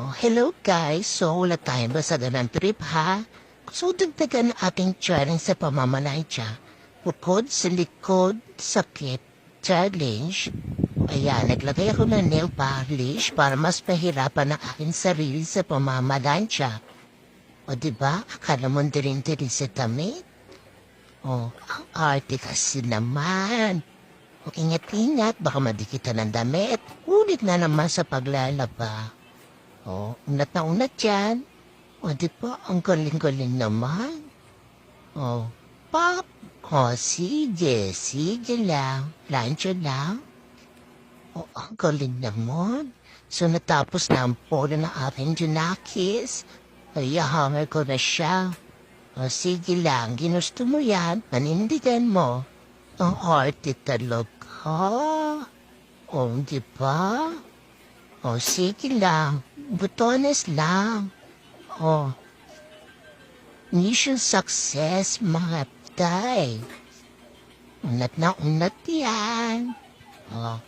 Oh, hello guys. So, wala tayong basada ng trip ha? So, dagdagan ang aking challenge sa pamamalay siya. Bukod sa likod, sakit, challenge. Ayan, naglagay ako ng nail polish para mas mahirapan ang aking sarili sa pamamalay siya. O diba, akala mo din sa damit? Oh, ang arte kasi naman. O ingat-ingat, baka madikitan ng damit. Ulit na naman sa paglalaba. Oh, unat na unat yan. O, di ba? Ang galing-galing naman. Oh, pop. Oh, sige lang. Plancha lang. Oh, ang galing naman. So, natapos na ang polo ng aking junakis. Ay, hanger ko na siya. O, sige lang. Ginusto mo yan. Panindigan mo. Ang arte talaga. O, di ba? O, sige lang. Butones lang. O, mission success, mga tay. Unat na unat yan. O,